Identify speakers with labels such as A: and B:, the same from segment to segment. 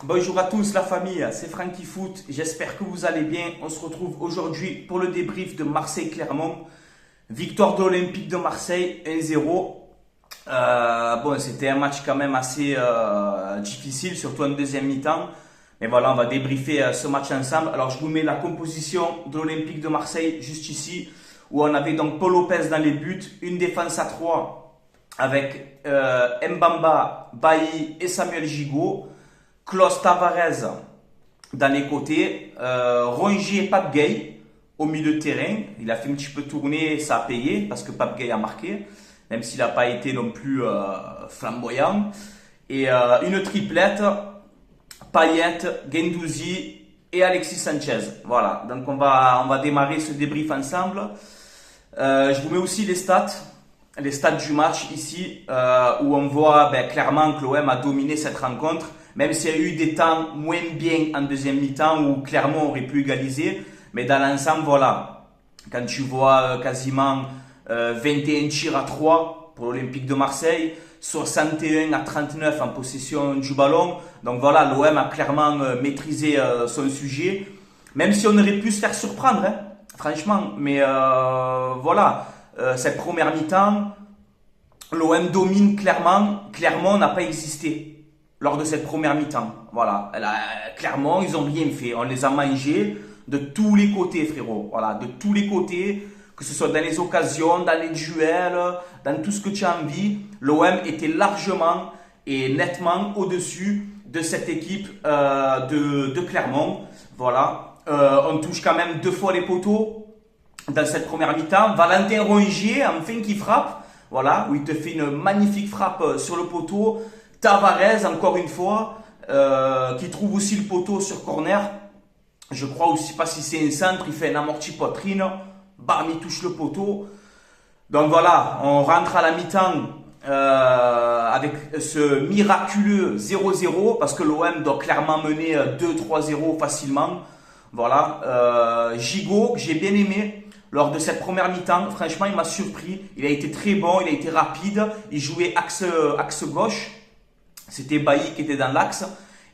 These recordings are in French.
A: Bonjour à tous la famille, c'est Francky Foot, j'espère que vous allez bien. On se retrouve aujourd'hui pour le débrief de Marseille-Clermont. Victoire de l'Olympique de Marseille 1-0. Bon, c'était un match quand même assez difficile, surtout en deuxième mi-temps. Mais voilà, on va débriefer ce match ensemble. Alors je vous mets la composition de l'Olympique de Marseille juste ici, où on avait donc Paul Lopez dans les buts, une défense à 3 avec Mbamba, Bailly et Samuel Gigot. Klaus Tavares dans les côtés, Rongier et Pape Gueye au milieu de terrain. Il a fait un petit peu tourner, ça a payé parce que Pape Gueye a marqué, même s'il n'a pas été non plus flamboyant. Et une triplette, Payet, Guendouzi et Alexis Sanchez. Voilà, donc on va démarrer ce débrief ensemble. Je vous mets aussi les stats du match ici, où on voit clairement que l'OM a dominé cette rencontre. Même s'il y a eu des temps moins bien en deuxième mi-temps où Clermont aurait pu égaliser. Mais dans l'ensemble, voilà. Quand tu vois quasiment 21 tirs à 3 pour l'Olympique de Marseille, 61 à 39 en possession du ballon. Donc voilà, l'OM a clairement maîtrisé son sujet. Même si on aurait pu se faire surprendre, hein, franchement. Mais voilà, cette première mi-temps, l'OM domine clairement. Clermont n'a pas existé lors de cette première mi-temps. Voilà, clairement, ils n'ont rien fait. On les a mangés de tous les côtés, frérot. Voilà, de tous les côtés, que ce soit dans les occasions, dans les duels, dans tout ce que tu as envie. L'OM était largement et nettement au-dessus de cette équipe de Clermont. Voilà, on touche quand même 2 fois les poteaux dans cette première mi-temps. Valentin Rongier, enfin, qui frappe. Voilà, où il te fait une magnifique frappe sur le poteau. Tavares, encore une fois, qui trouve aussi le poteau sur corner. Je crois aussi pas si c'est un centre, il fait un amorti poitrine. Bam, il touche le poteau. Donc voilà, on rentre à la mi-temps avec ce miraculeux 0-0 parce que l'OM doit clairement mener 2-3-0 facilement. Voilà, Gigot, que j'ai bien aimé lors de cette première mi-temps. Franchement, il m'a surpris. Il a été très bon, il a été rapide. Il jouait axe gauche. C'était Bailly qui était dans l'axe.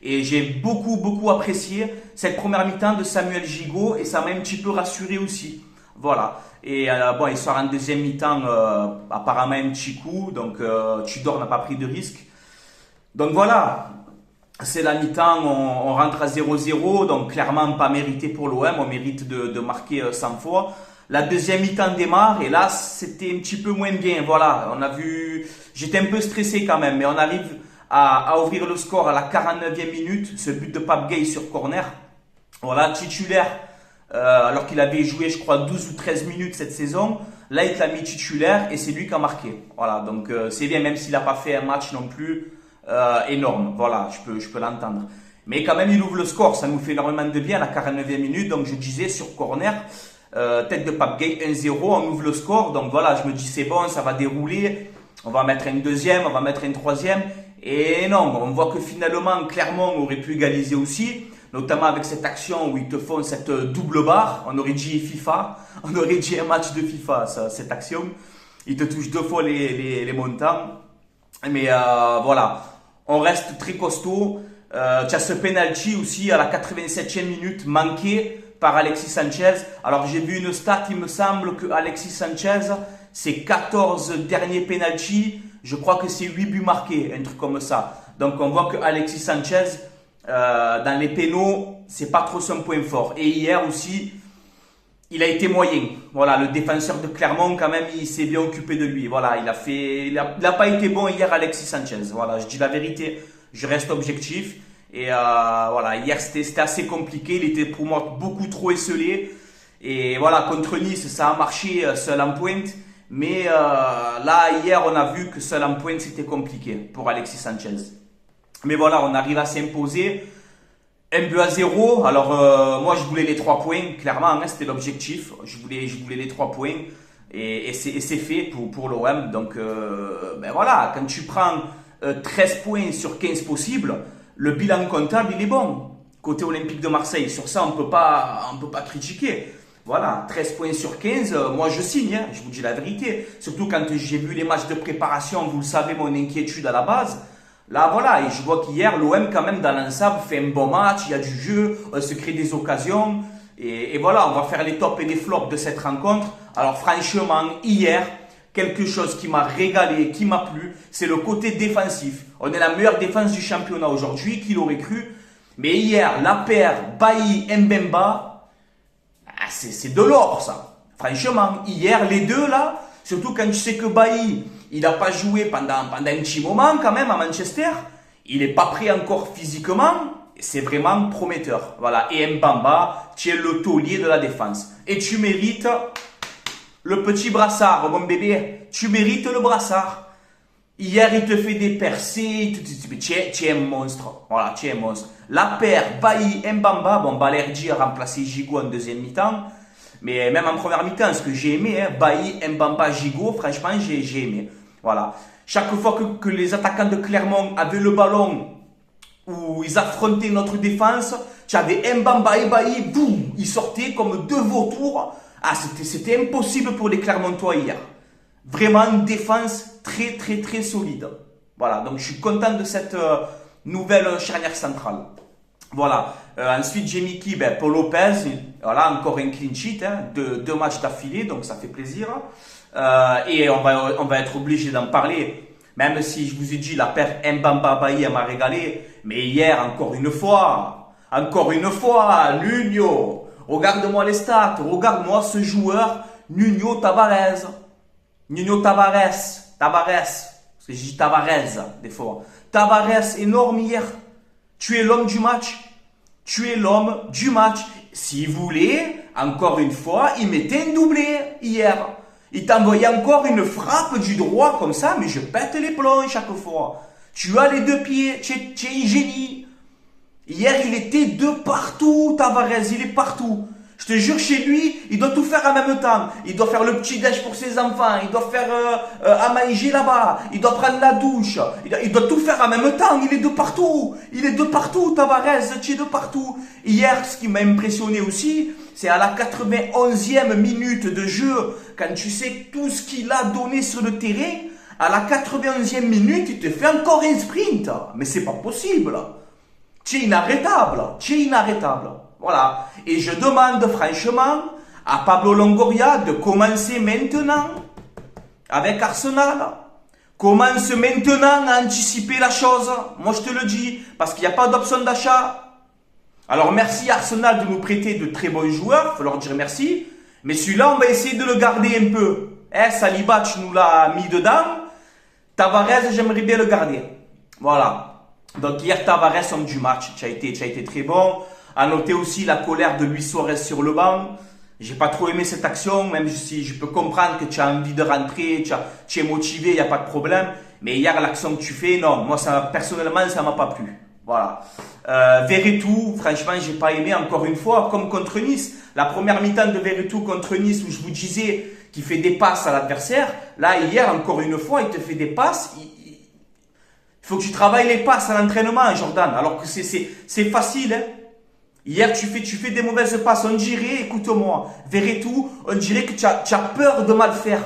A: Et j'ai beaucoup apprécié cette première mi-temps de Samuel Gigot. Et ça m'a un petit peu rassuré aussi. Voilà. Et bon, il sort en deuxième mi-temps apparemment un petit coup. Donc Tudor n'a pas pris de risque. Donc voilà. C'est la mi-temps. On rentre à 0-0. Donc clairement pas mérité pour l'OM. On mérite de marquer 100 fois. La deuxième mi-temps démarre. Et là, c'était un petit peu moins bien. Voilà. On a vu... J'étais un peu stressé quand même. Mais on arrive à ouvrir le score à la 49e minute, ce but de Pape Gueye sur corner. Voilà, titulaire, alors qu'il avait joué, je crois, 12 ou 13 minutes cette saison. Là, il l'a mis titulaire et c'est lui qui a marqué. Voilà, donc c'est bien, même s'il n'a pas fait un match non plus énorme. Voilà, je peux l'entendre. Mais quand même, il ouvre le score, ça nous fait énormément de bien à la 49e minute. Donc je disais, sur corner, tête de Pape Gueye 1-0, on ouvre le score. Donc voilà, je me dis, c'est bon, ça va dérouler. On va mettre une deuxième, on va mettre une troisième. Et non, on voit que finalement, Clermont aurait pu égaliser aussi, notamment avec cette action où ils te font cette double barre. On aurait dit FIFA, on aurait dit un match de FIFA, cette action. Ils te touchent 2 fois les montants. Mais voilà, on reste très costaud. Tu as ce penalty aussi à la 87e minute, manqué par Alexis Sanchez. Alors j'ai vu une stat, il me semble que Alexis Sanchez, ses 14 derniers penalties, je crois que c'est 8 buts marqués, un truc comme ça. Donc on voit que Alexis Sanchez, dans les pénaux, c'est pas trop son point fort. Et hier aussi, il a été moyen. Voilà, le défenseur de Clermont, quand même, il s'est bien occupé de lui. Voilà, il a pas été bon hier, Alexis Sanchez. Voilà, je dis la vérité, je reste objectif. Et voilà, hier c'était assez compliqué. Il était pour moi beaucoup trop esselé. Et voilà, contre Nice, ça a marché seul en pointe. Mais là, hier, on a vu que seul en pointe, c'était compliqué pour Alexis Sanchez. Mais voilà, on arrive à s'imposer. 1-0. Alors, moi, je voulais les 3 points. Clairement, hein, c'était l'objectif. Je voulais les 3 points. Et c'est fait pour l'OM. Donc, voilà, quand tu prends 13 points sur 15 possibles, le bilan comptable, il est bon. Côté Olympique de Marseille, sur ça, on peut pas critiquer. Voilà, 13 points sur 15, moi je signe, hein, je vous dis la vérité. Surtout quand j'ai vu les matchs de préparation, vous le savez, mon inquiétude à la base. Là, voilà, et je vois qu'hier, l'OM, quand même, dans l'ensemble, fait un bon match, il y a du jeu, on se crée des occasions. Et voilà, on va faire les tops et les flops de cette rencontre. Alors, franchement, hier, quelque chose qui m'a régalé, qui m'a plu, c'est le côté défensif. On est la meilleure défense du championnat aujourd'hui, qui l'aurait cru. Mais hier, la paire Bailly-Mbemba, c'est de l'or, ça. Franchement, hier, les deux, là, surtout quand tu sais que Bailly, il n'a pas joué pendant un petit moment quand même à Manchester. Il n'est pas prêt encore physiquement. C'est vraiment prometteur. Voilà. Et Mbamba, tu es le taulier de la défense. Et tu mérites le petit brassard, mon bébé. Tu mérites le brassard. Hier, il te fait des percées. Tu es un monstre. Voilà, tu es un monstre. La paire Bailly-Mbamba, bon, Balerdi a remplacé Gigot en deuxième mi-temps. Mais même en première mi-temps, ce que j'ai aimé, hein, Bailly, Mbamba, Gigot, franchement, j'ai aimé. Voilà. Chaque fois que les attaquants de Clermont avaient le ballon, où ils affrontaient notre défense, tu avais Mbamba et Bailly, boum, ils sortaient comme deux vautours. Ah, c'était impossible pour les Clermontois hier. Vraiment une défense très, très, très solide. Voilà, donc je suis content de cette nouvelle charnière centrale. Voilà. Ensuite, j'ai mis qui? Paul Lopez. Voilà, encore un clean sheet, hein, deux matchs d'affilée, donc ça fait plaisir. Et on va être obligé d'en parler. Même si je vous ai dit, la paire Mbamba-Bailly, elle m'a régalé. Mais hier, encore une fois, Nuno. Regarde-moi les stats. Regarde-moi ce joueur, Nuno Tavares. Parce que j'ai dit Tavares, des fois. Tavares, énorme hier. Tu es l'homme du match. Si vous voulez, encore une fois, il mettait un doublé hier. Il t'envoyait encore une frappe du droit comme ça, mais je pète les plombs chaque fois. Tu as les deux pieds, tu es un génie. Hier, il était de partout, Tavares, il est partout. Je te jure, chez lui, il doit tout faire en même temps. Il doit faire le petit déj pour ses enfants, il doit faire à manger là-bas, il doit prendre la douche, il doit tout faire en même temps. Il est de partout, Tavares, tu es de partout. Hier, ce qui m'a impressionné aussi, c'est à la 91e minute de jeu, quand tu sais tout ce qu'il a donné sur le terrain, à la 91e minute, il te fait encore un sprint. Mais c'est pas possible. Tu es inarrêtable. Voilà. Et je demande franchement à Pablo Longoria de commencer maintenant avec Arsenal. Commence maintenant à anticiper la chose. Moi, je te le dis, parce qu'il n'y a pas d'option d'achat. Alors, merci Arsenal de nous prêter de très bons joueurs. Il faut leur dire merci. Mais celui-là, on va essayer de le garder un peu. Saliba, tu nous l'as mis dedans. Tavares, j'aimerais bien le garder. Voilà. Donc, hier, Tavares, homme du match. Tu as été très bon. À noter aussi la colère de Luis Suarez sur le banc. J'ai pas trop aimé cette action, même si je peux comprendre que tu as envie de rentrer, tu es motivé, il n'y a pas de problème. Mais hier, l'action que tu fais, non, moi, personnellement, ça m'a pas plu. Voilà. Verretou, franchement, j'ai pas aimé, encore une fois, comme contre Nice. La première mi-temps de Verretou contre Nice, où je vous disais qu'il fait des passes à l'adversaire. Là, hier, encore une fois, il te fait des passes. Il faut que tu travailles les passes à l'entraînement, Jordan. Alors que c'est facile, hein. Hier, tu fais des mauvaises passes. On dirait, écoute-moi, Verretou, on dirait que tu as peur de mal faire.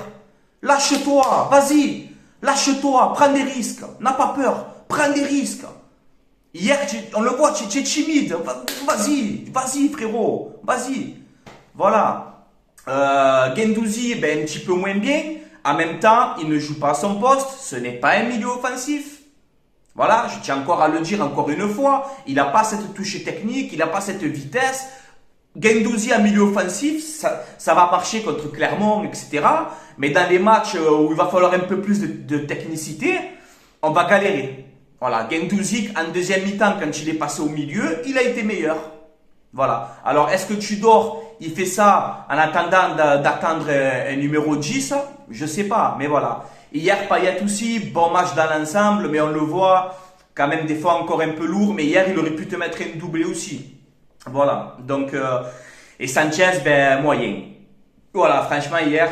A: Lâche-toi, vas-y. Lâche-toi, prends des risques. N'as pas peur, prends des risques. Hier, on le voit, tu es timide. Vas-y, frérot. Vas-y. Voilà. Guendouzi, un petit peu moins bien. En même temps, il ne joue pas à son poste. Ce n'est pas un milieu offensif. Voilà, je tiens encore à le dire encore une fois, il n'a pas cette touche technique, il n'a pas cette vitesse. Guendouzi en milieu offensif, ça va marcher contre Clermont, etc. Mais dans les matchs où il va falloir un peu plus de technicité, on va galérer. Voilà, Guendouzi en deuxième mi-temps, quand il est passé au milieu, il a été meilleur. Voilà. Alors, est-ce que Tudor, il fait ça en attendant d'attendre un numéro 10? Je sais pas, mais voilà. Hier, Payet aussi, bon match dans l'ensemble, mais on le voit quand même des fois encore un peu lourd. Mais hier, il aurait pu te mettre un doublé aussi. Voilà. Donc, et Sanchez, moyen. Voilà, franchement, hier,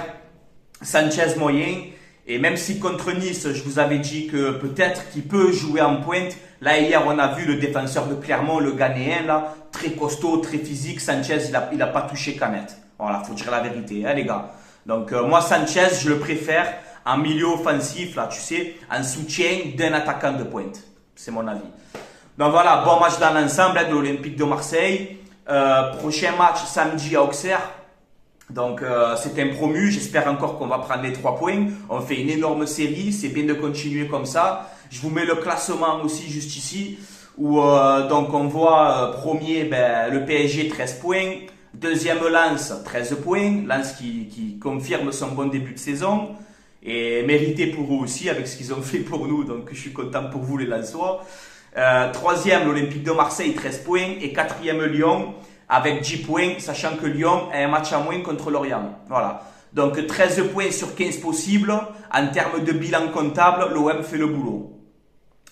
A: Sanchez moyen. Et même si contre Nice, je vous avais dit que peut-être qu'il peut jouer en pointe. Là, hier, on a vu le défenseur de Clermont, le Ghanéen, là, très costaud, très physique. Sanchez, il a pas touché Canette. Voilà, faut dire la vérité, hein, les gars. Donc, moi, Sanchez, je le préfère en milieu offensif, là, tu sais, en soutien d'un attaquant de pointe. C'est mon avis. Donc voilà, bon match dans l'ensemble de l'Olympique de Marseille. Prochain match samedi à Auxerre. Donc c'est un promu, j'espère encore qu'on va prendre les 3 points. On fait une énorme série, c'est bien de continuer comme ça. Je vous mets le classement aussi juste ici. Où donc on voit premier le PSG 13 points. Deuxième Lens 13 points. Lens qui confirme son bon début de saison. Et mérité pour eux aussi avec ce qu'ils ont fait pour nous. Donc je suis content pour vous les Lensois. Troisième l'Olympique de Marseille 13 points. Et quatrième Lyon avec 10 points. Sachant que Lyon a un match à moins contre Lorient. Voilà. Donc 13 points sur 15 possibles. En termes de bilan comptable, l'OM fait le boulot.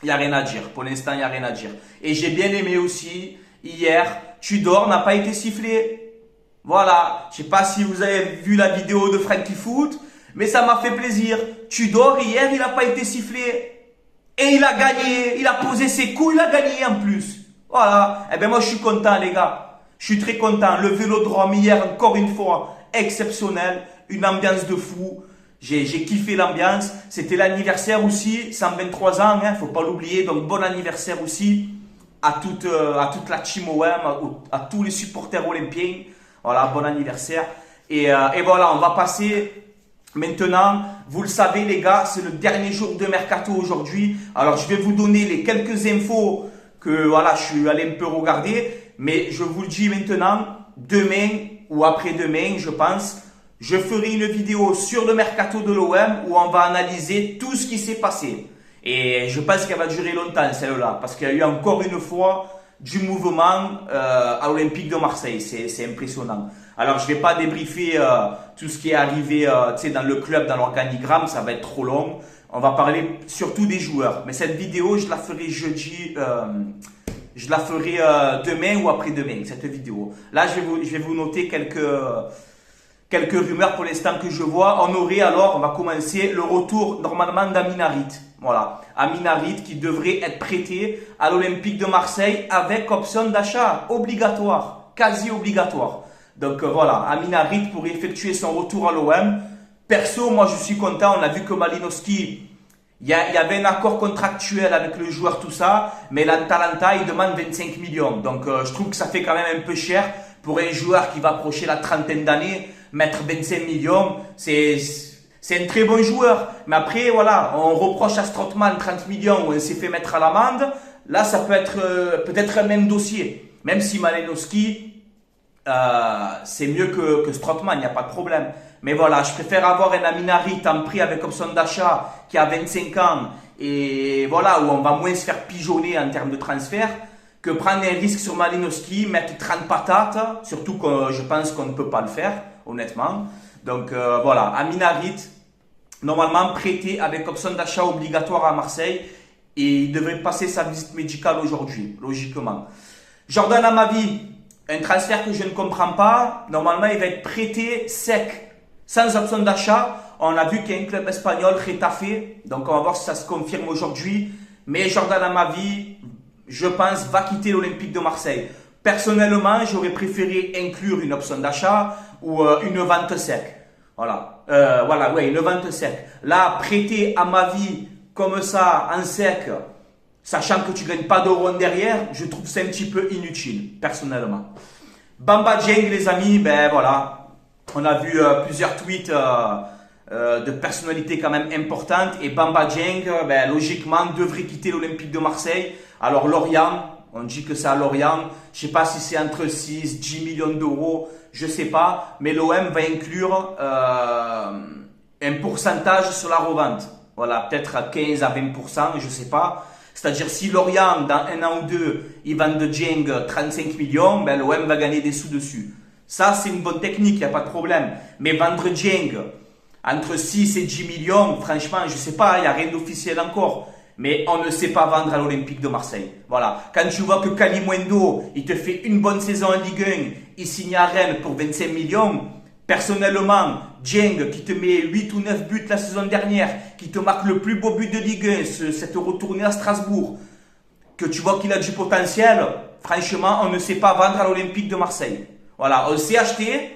A: Il n'y a rien à dire. Pour l'instant, il n'y a rien à dire. Et j'ai bien aimé aussi, hier, Tudor n'a pas été sifflé. Voilà. Je ne sais pas si vous avez vu la vidéo de Frankie Foot, mais ça m'a fait plaisir. Tudor, hier, il n'a pas été sifflé. Et il a gagné. Il a posé ses coups, il a gagné en plus. Voilà. Eh bien, moi, je suis content, les gars. Je suis très content. Le Vélodrome, hier, encore une fois, exceptionnel. Une ambiance de fou. J'ai kiffé l'ambiance. C'était l'anniversaire aussi, 123 ans, hein, faut pas l'oublier. Donc bon anniversaire aussi à toute la team OM, à tous les supporters olympiens. Voilà, bon anniversaire. Et voilà, on va passer maintenant. Vous le savez les gars, c'est le dernier jour de mercato aujourd'hui. Alors je vais vous donner les quelques infos que voilà, je suis allé un peu regarder. Mais je vous le dis maintenant, demain ou après-demain, je pense. Je ferai une vidéo sur le mercato de l'OM où on va analyser tout ce qui s'est passé. Et je pense qu'elle va durer longtemps celle-là parce qu'il y a eu encore une fois du mouvement à l'Olympique de Marseille. C'est impressionnant. Alors je ne vais pas débriefer tout ce qui est arrivé dans le club, dans l'organigramme, ça va être trop long. On va parler surtout des joueurs. Mais cette vidéo, je la ferai jeudi. Je la ferai demain ou après-demain, cette vidéo. Là, je vais vous noter quelques rumeurs pour l'instant que je vois. On va commencer le retour normalement d'Amin Harit. Voilà, Amin Harit qui devrait être prêté à l'Olympique de Marseille avec option d'achat obligatoire, quasi obligatoire. Donc voilà, Amin Harit pour effectuer son retour à l'OM. Perso, moi je suis content, on a vu que Malinowski, il y avait un accord contractuel avec le joueur, tout ça, mais l'Atalanta, il demande 25 millions. Donc je trouve que ça fait quand même un peu cher pour un joueur qui va approcher la trentaine d'années. Mettre 25 millions, c'est un très bon joueur. Mais après, voilà, on reproche à Strootman 30 millions où on s'est fait mettre à l'amende. Là, ça peut être peut-être un même dossier. Même si Malinowski, c'est mieux que Strootman, il n'y a pas de problème. Mais voilà, je préfère avoir un Amin Harit en prix avec option d'achat qui a 25 ans et voilà, où on va moins se faire pigeonner en termes de transfert que prendre un risque sur Malinowski, mettre 30 patates, surtout que je pense qu'on ne peut pas le faire, honnêtement. Donc voilà, Amin Harit, normalement prêté avec option d'achat obligatoire à Marseille et il devrait passer sa visite médicale aujourd'hui, logiquement. Jordan Amavi, un transfert que je ne comprends pas, normalement il va être prêté sec, sans option d'achat. On a vu qu'il y a un club espagnol, Getafe, donc on va voir si ça se confirme aujourd'hui. Mais Jordan Amavi, je pense, va quitter l'Olympique de Marseille. Personnellement, j'aurais préféré inclure une option d'achat ou une vente sec. Voilà, une vente sec. Là, prêter Amavi comme ça, en sec, sachant que tu ne gagnes pas d'euros derrière, je trouve ça un petit peu inutile, personnellement. Bamba Dieng, les amis, ben voilà. On a vu plusieurs tweets de personnalités quand même importantes. Et Bamba Dieng, logiquement, devrait quitter l'Olympique de Marseille. Alors Lorient, on dit que c'est à Lorient. Je ne sais pas si c'est entre 6 et 10 millions d'euros. Je ne sais pas. Mais l'OM va inclure un pourcentage sur la revente. Voilà, peut-être à 15 à 20%, je ne sais pas. C'est-à-dire si Lorient, dans un an ou deux, ils vendent Dieng 35 millions, l'OM va gagner des sous dessus. Ça, c'est une bonne technique, il n'y a pas de problème. Mais vendre Dieng entre 6 et 10 millions, franchement, je ne sais pas, il n'y a rien d'officiel encore. Mais on ne sait pas vendre à l'Olympique de Marseille. Voilà. Quand tu vois que Kalimundo, il te fait une bonne saison en Ligue 1, il signe à Rennes pour 25 millions. Personnellement, Dieng qui te met 8 ou 9 buts la saison dernière, qui te marque le plus beau but de Ligue 1, cette retournée à Strasbourg, que tu vois qu'il a du potentiel, franchement, on ne sait pas vendre à l'Olympique de Marseille. Voilà, on sait acheter,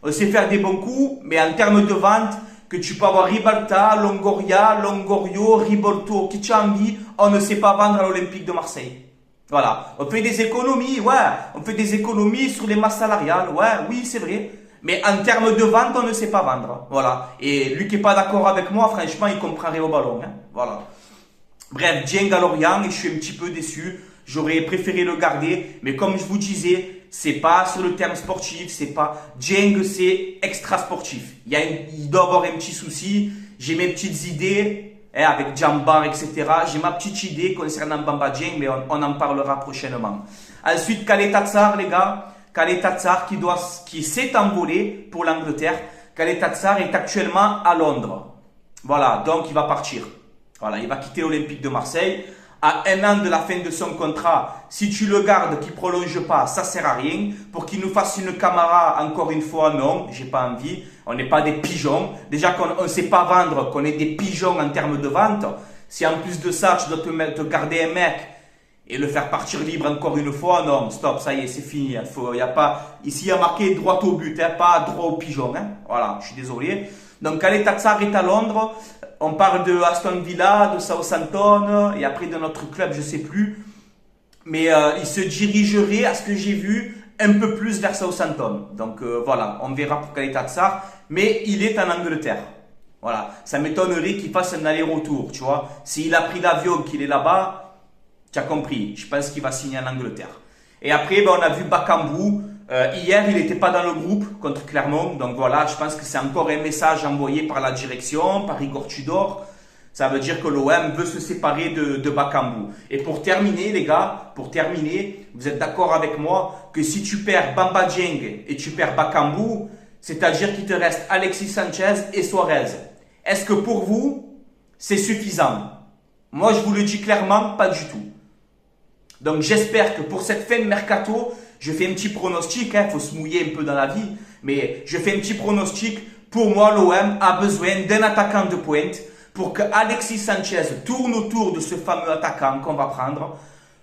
A: on sait faire des bons coups, mais en termes de vente, que tu peux avoir Ribalta, Longoria, Longorio, Ribolto, qui tu as envie, on ne sait pas vendre à l'Olympique de Marseille. Voilà, on fait des économies, ouais, on fait des économies sur les masses salariales, ouais, oui, c'est vrai. Mais en termes de vente, on ne sait pas vendre, voilà. Et lui qui n'est pas d'accord avec moi, franchement, il comprendrait au ballon, hein, voilà. Bref, Dieng à Lorient, et je suis un petit peu déçu. J'aurais préféré le garder, mais comme je vous disais, c'est pas sur le terme sportif, c'est pas Dieng, c'est extra sportif. Il doit avoir un petit souci. J'ai mes petites idées avec Djambar, etc. J'ai ma petite idée concernant Bamba Dieng, mais on en parlera prochainement. Ensuite, Khaled Tatsar, les gars. Khaled Tatsar qui s'est envolé pour l'Angleterre. Khaled Tatsar est actuellement à Londres. Voilà, donc il va partir. Voilà, il va quitter l'Olympique de Marseille. À 1 an de la fin de son contrat, si tu le gardes, qu'il ne prolonge pas, ça sert à rien. Pour qu'il nous fasse une Camara, encore une fois, non, j'ai pas envie. On n'est pas des pigeons. Déjà qu'on ne sait pas vendre, qu'on est des pigeons en termes de vente. Si en plus de ça, tu dois te garder un mec et le faire partir libre encore une fois, non, stop, ça y est, c'est fini. Ici, il y a marqué droit au but, hein, pas droit au pigeon. Hein. Voilà, je suis désolé. Donc, Khaled Tatsar est à Londres. On parle de Aston Villa, de Southampton et après de notre club, je ne sais plus. Mais il se dirigerait, à ce que j'ai vu, un peu plus vers Southampton. Donc voilà, on verra pour Khaled Tatsar. Mais il est en Angleterre. Voilà, ça m'étonnerait qu'il fasse un aller-retour, tu vois. S'il a pris l'avion, qu'il est là-bas, tu as compris. Je pense qu'il va signer en Angleterre. Et après, on a vu Bakambu. Hier, il n'était pas dans le groupe contre Clermont. Donc voilà, je pense que c'est encore un message envoyé par la direction, par Igor Tudor. Ça veut dire que l'OM veut se séparer de Bakambu. Et pour terminer, les gars, vous êtes d'accord avec moi que si tu perds Bamba Dieng et tu perds Bakambu, c'est-à-dire qu'il te reste Alexis Sanchez et Suarez. Est-ce que pour vous, c'est suffisant? Moi, je vous le dis clairement, pas du tout. Donc j'espère que pour cette fin de mercato, je fais un petit pronostic, faut se mouiller un peu dans la vie, mais je fais un petit pronostic. Pour moi, l'OM a besoin d'un attaquant de pointe pour que Alexis Sanchez tourne autour de ce fameux attaquant qu'on va prendre.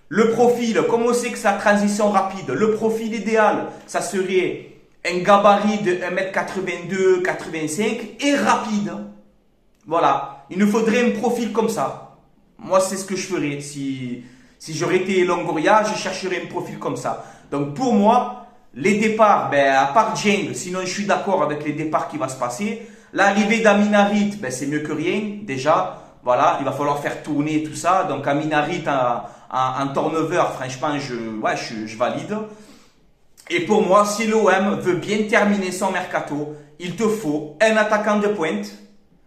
A: Le profil, comme on sait que c'est la transition rapide, le profil idéal, ça serait un gabarit de 1m82, 85 et rapide. Voilà, il nous faudrait un profil comme ça. Moi, c'est ce que je ferais. Si j'aurais été Longoria, je chercherais un profil comme ça. Donc pour moi, les départs, à part Dieng, sinon je suis d'accord avec les départs qui va se passer. L'arrivée d'Aminarit, c'est mieux que rien, déjà. Voilà, il va falloir faire tourner tout ça. Donc Aminarit en turnover, franchement, je valide. Et pour moi, si l'OM veut bien terminer son mercato, il te faut un attaquant de pointe.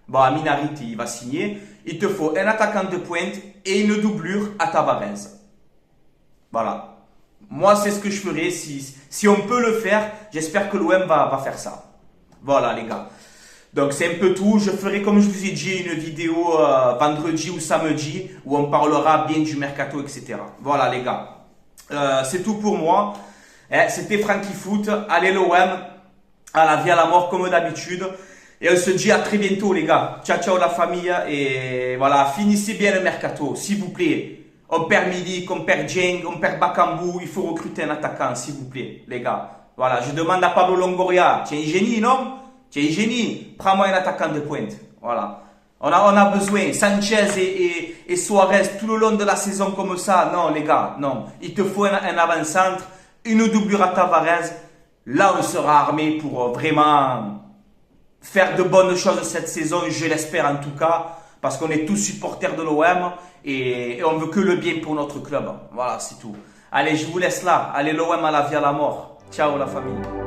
A: Bon, Aminarit, il va signer. Il te faut un attaquant de pointe et une doublure à Tavares. Voilà. Moi, c'est ce que je ferais. Si on peut le faire, j'espère que l'OM va faire ça. Voilà, les gars. Donc, c'est un peu tout. Je ferai, comme je vous ai dit, une vidéo vendredi ou samedi où on parlera bien du mercato, etc. Voilà, les gars. C'est tout pour moi. C'était Franky Foot. Allez, l'OM. À la vie, à la mort, comme d'habitude. Et on se dit à très bientôt, les gars. Ciao, ciao, la famille. Et voilà, finissez bien le mercato, s'il vous plaît. On perd Milik, on perd Dieng, on perd Bakambu. Il faut recruter un attaquant, s'il vous plaît, les gars. Voilà, je demande à Pablo Longoria. Tu es un génie, non? Tu es un génie. Prends-moi un attaquant de pointe. Voilà. On a besoin. Sanchez et Suarez tout le long de la saison comme ça. Non, les gars, non. Il te faut un avant-centre, une doublure à Tavares. Là, on sera armé pour vraiment faire de bonnes choses cette saison, je l'espère en tout cas, parce qu'on est tous supporters de l'OM et on veut que le bien pour notre club. Voilà, c'est tout. Allez, je vous laisse là. Allez, l'OM à la vie, à la mort. Ciao la famille.